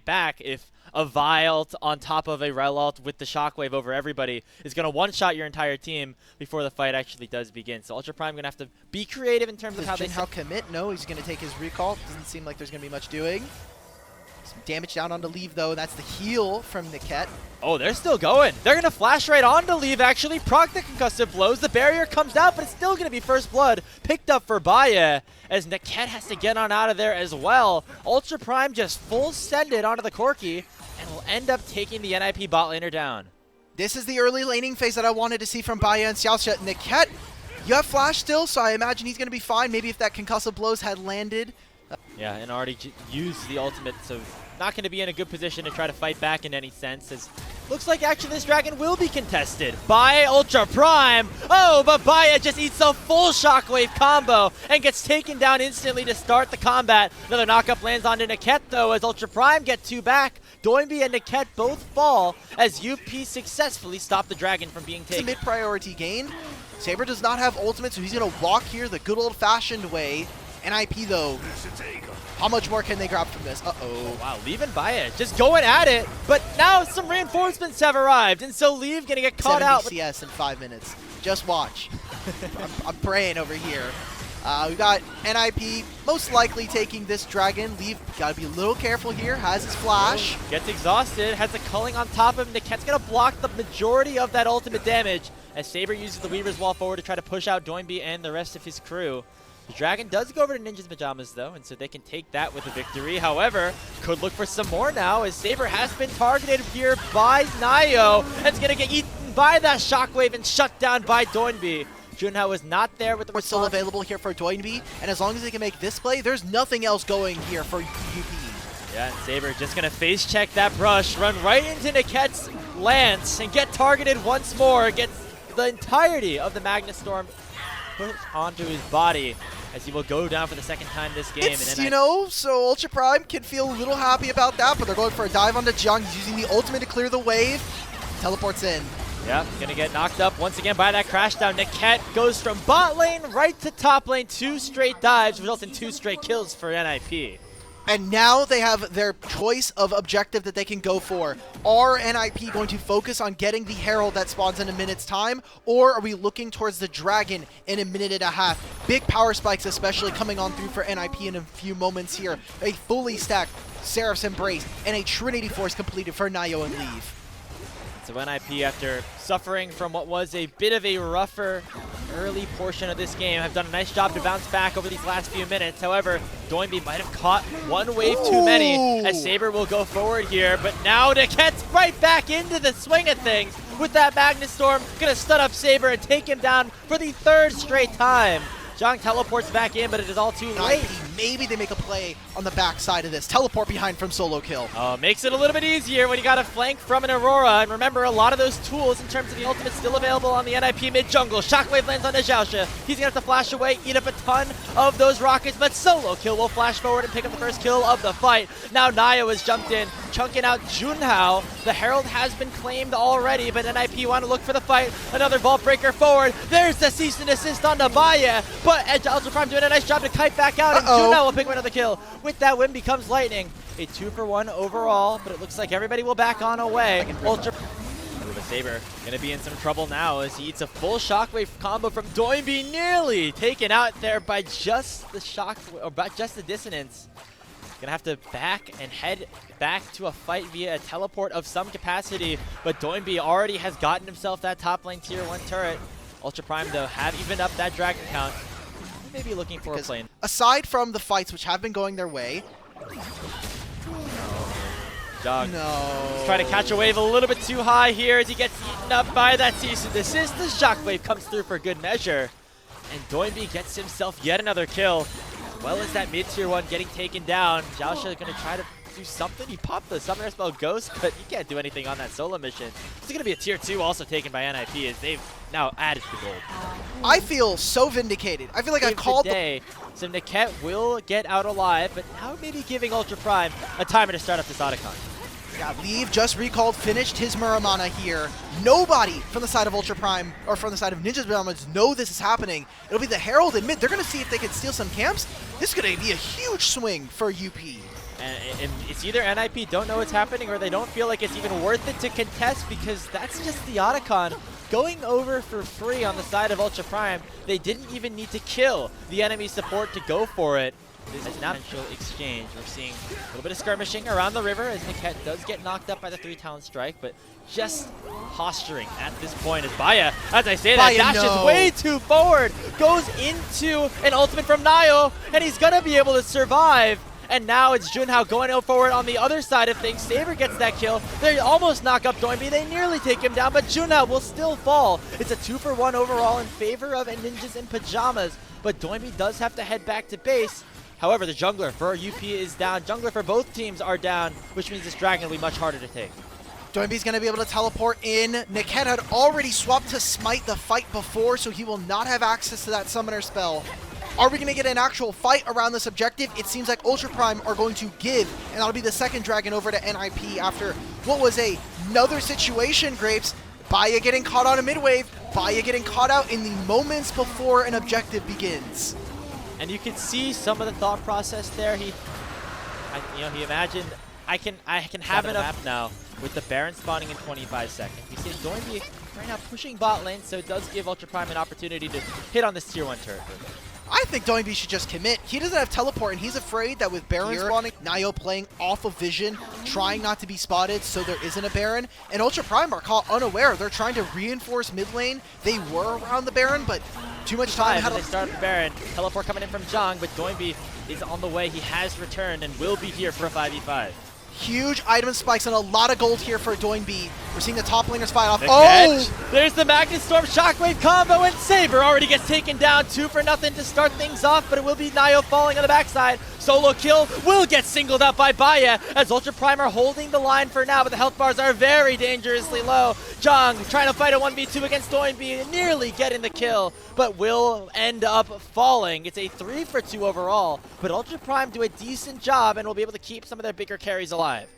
back if a Vile on top of a Relalt with the Shockwave over everybody is going to one-shot your entire team before the fight actually does begin. So Ultra Prime going to have to be creative in terms of how they... Does Jinhao commit? No, he's going to take his recall. Doesn't seem like there's going to be much doing. Some damage down onto Leave, though. That's the heal from Niket. Oh, they're still going. They're going to flash right on to Leave, actually. Proc the concussive blows. The barrier comes out, but it's still going to be first blood picked up for Baya, as Niket has to get on out of there as well. Ultra Prime just full sended onto the Corki, and will end up taking the NIP bot laner down. This is the early laning phase that I wanted to see from Baya and Xiaoxia. Niket, you have flash still, so I imagine he's going to be fine. Maybe if that concussive blows had landed. Yeah, and already used the ultimate, so not going to be in a good position to try to fight back in any sense, as looks like actually this dragon will be contested by Ultra Prime. Oh, but Baya just eats a full Shockwave combo and gets taken down instantly to start the combat. Another knockup lands onto Niket, though, as Ultra Prime get two back. Doinby and Niket both fall as UP successfully stop the dragon from being taken. It's a mid-priority gain. Saber does not have ultimate, so he's going to walk here the good old-fashioned way. NIP, though, how much more can they grab from this? Uh-oh. Wow, Leave and Baya just going at it, but now some reinforcements have arrived, and so Leave gonna get caught out. 70 CS in 5 minutes. Just watch. I'm praying over here. We got NIP most likely taking this dragon. Leave, gotta be a little careful here. Has his flash. Gets exhausted, has the culling on top of him. Niket's gonna block the majority of that ultimate damage as Saber uses the Weaver's Wall forward to try to push out Doinby and the rest of his crew. The dragon does go over to Ninja's Pyjamas, though, and so they can take that with a victory. However, could look for some more now, as Saber has been targeted here by Nio, and it's going to get eaten by that Shockwave and shut down by Doinby. Junhao is not there with the response. Still available here for Doinby, and as long as they can make this play, there's nothing else going here for UP. Yeah, and Saber just going to face check that brush, run right into Niket's lance, and get targeted once more. Gets the entirety of the Magnus Storm put onto his body, as he will go down for the second time this game. It's, you know, so Ultra Prime can feel a little happy about that, but they're going for a dive onto Jiang. He's using the ultimate to clear the wave. Teleports in. Yeah, gonna get knocked up once again by that crash down. Niket goes from bot lane right to top lane. 2 straight dives, results in 2 straight kills for NIP. And now they have their choice of objective that they can go for. Are NIP going to focus on getting the Herald that spawns in a minute's time, or are we looking towards the Dragon in a minute and a half? Big power spikes especially coming on through for NIP in a few moments here. A fully stacked Seraph's Embrace and a Trinity Force completed for Nio and Leave. So NIP, after suffering from what was a bit of a rougher early portion of this game, have done a nice job to bounce back over these last few minutes. However, Doinby might have caught one wave too many, as Saber will go forward here. But now Niket's right back into the swing of things with that Magnus Storm. Gonna stun up Saber and take him down for the 3rd straight time. Zhang teleports back in, but it is all too late. Maybe they make a play on the backside of this. Teleport behind from solo kill. Makes it a little bit easier when you got a flank from an Aurora. And remember, a lot of those tools in terms of the ultimate still available on the NIP mid-jungle. Shockwave lands on Xiaoxia. He's going to have to flash away, eat up a ton of those rockets, but solo kill will flash forward and pick up the first kill of the fight. Now Nio has jumped in, chunking out Junhao. The Herald has been claimed already, but NIP want to look for the fight. Another vault breaker forward. There's the cease and desist on Baya, but Ultra Prime doing a nice job to kite back out, and Junhao will pick up another kill. With that win becomes lightning. A 2-for-1 overall, but it looks like everybody will back on away. Ultra Saber gonna be in some trouble now as he eats a full Shockwave combo from Doinby, nearly taken out there by just the shock, or by just the dissonance. Gonna have to back and head back to a fight via a teleport of some capacity, but Doinby already has gotten himself that top lane tier 1 turret. Ultra Prime, though, have evened up that dragon count. Maybe looking for a plane. Aside from the fights which have been going their way, Jog. No. He's trying to catch a wave a little bit too high here as he gets eaten up by that cease and desist. The Shockwave comes through for good measure. And Doinby gets himself yet another kill, as well as that mid-tier 1 getting taken down. Xiaoxia is going to try to do something. He popped the summoner spell Ghost, but he can't do anything on that solo mission. It's going to be a tier 2 also taken by NIP as they've now added the gold. I feel so vindicated. I feel like I called the... So Niket will get out alive, but now maybe giving Ultra Prime a timer to start up this Otacon. Yeah, Leave just recalled, finished his Muramana here. Nobody from the side of Ultra Prime or from the side of Ninja's Pyjamas know this is happening. It'll be the Herald in mid. They're going to see if they can steal some camps. This is going to be a huge swing for UP. And it's either NIP don't know what's happening or they don't feel like it's even worth it to contest, because that's just the Otacon going over for free on the side of Ultra Prime. They didn't even need to kill the enemy support to go for it. This is not an exchange. We're seeing a little bit of skirmishing around the river as Niket does get knocked up by the 3-talent strike, but just posturing at this point as Baya, as I say that, dashes way too forward, goes into an ultimate from Nio, and he's gonna be able to survive. And now it's Junhao going forward on the other side of things. Saber gets that kill. They almost knock up Doinby. They nearly take him down, but Junhao will still fall. It's a 2-for-1 overall in favor of Ninjas in Pyjamas, but Doinby does have to head back to base. However, the jungler for UP is down. Jungler for both teams are down, which means this dragon will be much harder to take. Doinby's going to be able to teleport in. Niket had already swapped to smite the fight before, so he will not have access to that summoner spell. Are we going to get an actual fight around this objective? It seems like Ultra Prime are going to give, and that'll be the second dragon over to NIP after what was another situation, Grapes. Baya getting caught on a mid-wave, Baya getting caught out in the moments before an objective begins. And you can see some of the thought process there. He imagined, I can have enough now with the Baron spawning in 25 seconds. We see Doinby right now pushing bot lane, so it does give Ultra Prime an opportunity to hit on this tier 1 turret. I think Doinby should just commit. He doesn't have teleport, and he's afraid that with Baron spawning, Nio playing off of vision, trying not to be spotted so there isn't a Baron, and Ultra Prime are caught unaware. They're trying to reinforce mid lane. They were around the Baron, but too much time. They start the Baron. Teleport coming in from Zhang, but Doinby is on the way. He has returned and will be here for a 5v5. Huge item spikes and a lot of gold here for Doinby. We're seeing the top laners fight off. Catch. There's the Magnet Storm Shockwave combo, and Saber already gets taken down 2-0 to start things off, but it will be Nio falling on the backside. Solo kill will get singled out by Baya as Ultra Prime are holding the line for now, but the health bars are very dangerously low. Zhang trying to fight a 1v2 against Doinby, nearly getting the kill, but will end up falling. It's a 3-for-2 overall, but Ultra Prime do a decent job and will be able to keep some of their bigger carries alive.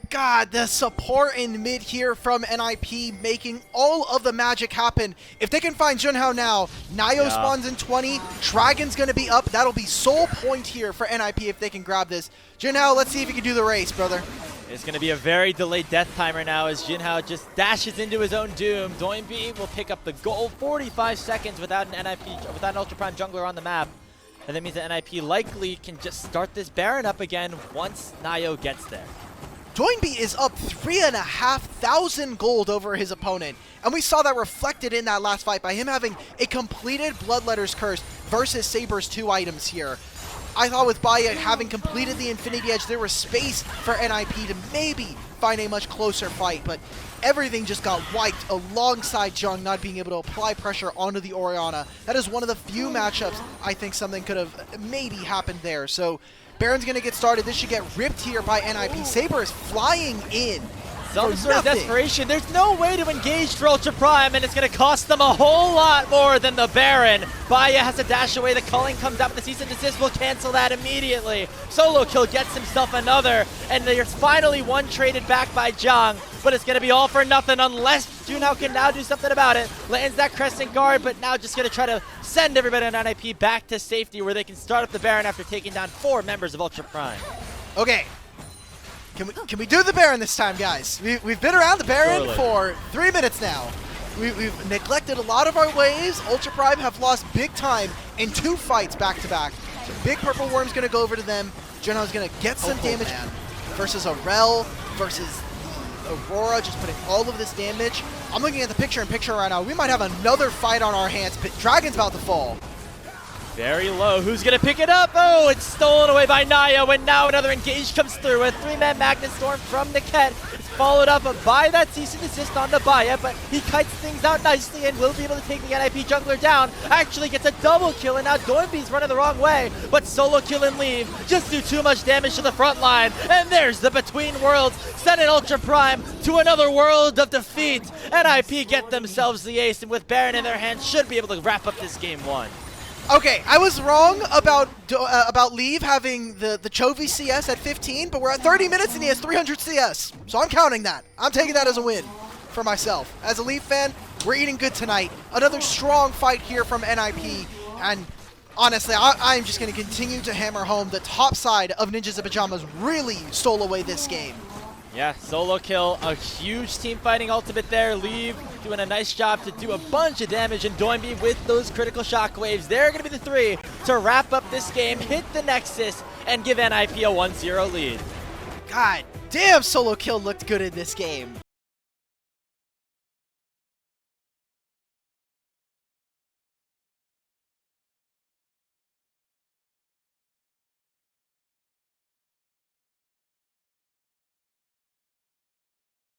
God, the support in mid here from NIP making all of the magic happen. If they can find Junhao now, Nio spawns in 20, Dragon's going to be up. That'll be sole point here for NIP if they can grab this. Junhao, let's see if you can do the race, brother. It's going to be a very delayed death timer now as Junhao just dashes into his own doom. Doinby will pick up the goal, 45 seconds without an without an Ultra Prime jungler on the map. And that means that NIP likely can just start this Baron up again once Nio gets there. Doinby is up 3,500 gold over his opponent, and we saw that reflected in that last fight by him having a completed Bloodletter's Curse versus Saber's 2 items here. I thought with Baya having completed the Infinity Edge, there was space for NIP to maybe find a much closer fight, but everything just got wiped alongside Zhang not being able to apply pressure onto the Orianna. That is one of the few matchups I think something could have maybe happened there. So Baron's going to get started. This should get ripped here by NIP. Saber is flying in. Some sort of desperation. There's no way to engage for Ultra Prime, and it's going to cost them a whole lot more than the Baron. Baya has to dash away. The culling comes out, but the cease and desist will cancel that immediately. Solo kill gets himself another, and there's finally one traded back by Zhang, but it's going to be all for nothing unless Junhao can now do something about it. Lands that Crescent Guard, but now just going to try to send everybody on NIP back to safety where they can start up the Baron after taking down 4 members of Ultra Prime. Okay. Can we do the Baron this time, guys? We've been around the Baron for 3 minutes now. We've neglected a lot of our ways. Ultra Prime have lost big time in 2 fights back-to-back. So Big Purple Worm's going to go over to them. Junhao's going to get some damage versus Aurel, versus Aurora, just putting all of this damage. I'm looking at the picture-in-picture right now. We might have another fight on our hands, but Dragon's about to fall. Very low. Who's going to pick it up? Oh, it's stolen away by Nio, and now another engage comes through. A 3-man Magnet Storm from Niket. It's followed up by that cease and desist on the Baya, but he kites things out nicely and will be able to take the NIP jungler down. Actually gets a double kill, and now Doinby's running the wrong way, but solo kill and leave. Just do too much damage to the front line, and there's the Between Worlds, sending Ultra Prime to another world of defeat. NIP get themselves the ace, and with Baron in their hands, should be able to wrap up this game 1. Okay, I was wrong about Leave having the Chovy CS at 15, but we're at 30 minutes and he has 300 CS. So I'm counting that. I'm taking that as a win for myself. As a Leave fan, we're eating good tonight. Another strong fight here from NIP, and Honestly, I'm just going to continue to hammer home the top side of Ninjas in Pyjamas really stole away this game. Yeah, solo kill, a huge team fighting ultimate there. Leave doing a nice job to do a bunch of damage, and Doinby with those critical shockwaves. They're going to be the three to wrap up this game, hit the Nexus, and give NIP a 1-0 lead. God damn, solo kill looked good in this game.